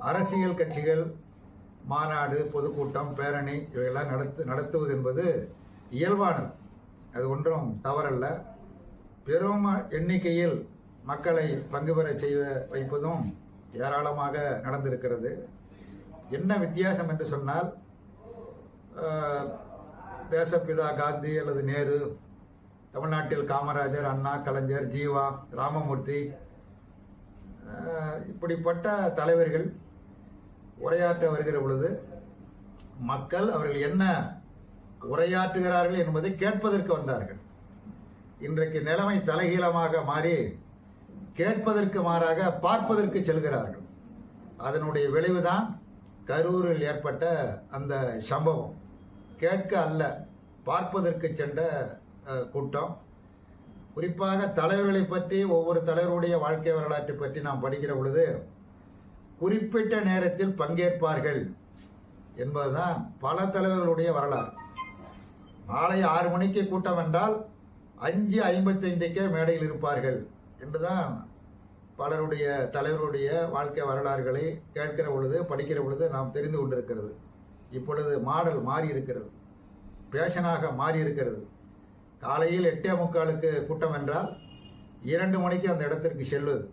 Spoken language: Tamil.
அரசியல் கட்சிகள் மாநாடு, பொதுக்கூட்டம், பேரணி இவையெல்லாம் நடத்துவது என்பது இயல்பானது. அது ஒன்றும் தவறல்ல. பெரும் எண்ணிக்கையில் மக்களை பங்கு பெற செய்ய வைப்பதும் ஏராளமாக நடந்திருக்கிறது. என்ன வித்தியாசம் என்று சொன்னால், தேசப்பிதா காந்தி அல்லது நேரு, தமிழ்நாட்டில் காமராஜர், அண்ணா, கலைஞர், ஜீவா, ராமமூர்த்தி, இப்படிப்பட்ட தலைவர்கள் உரையாற்ற வருகிற பொழுது மக்கள் அவர்கள் என்ன உரையாற்றுகிறார்கள் என்பதை கேட்பதற்கு வந்தார்கள். இன்றைக்கு நிலைமை தலைகீழமாக மாறி கேட்பதற்கு மாறாக பார்ப்பதற்கு செல்கிறார்கள். அதனுடைய விளைவுதான் கரூரில் ஏற்பட்ட அந்த சம்பவம். கேட்க அல்ல, பார்ப்பதற்கு சென்ற கூட்டம். குறிப்பாக தலைவர்களை பற்றி, ஒவ்வொரு தலைவருடைய வாழ்க்கை வரலாற்றை பற்றி நாம் படிக்கிற பொழுது குறிப்பிட்ட நேரத்தில் பங்கேற்பார்கள் என்பதுதான் பல தலைவர்களுடைய வரலாறு. மாலை 6 மணிக்கு கூட்டம் என்றால் 5:55 மேடையில் இருப்பார்கள் என்றுதான் பலருடைய தலைவருடைய வாழ்க்கை வரலாறுகளை கேட்கிற பொழுது, படிக்கிற பொழுது நாம் தெரிந்து கொண்டிருக்கிறது. இப்பொழுது மாடல் மாறி இருக்கிறது, பேஷனாக மாறி இருக்கிறது. காலையில் 8:45 கூட்டம் என்றால் 2 மணிக்கு அந்த இடத்திற்கு செல்வது.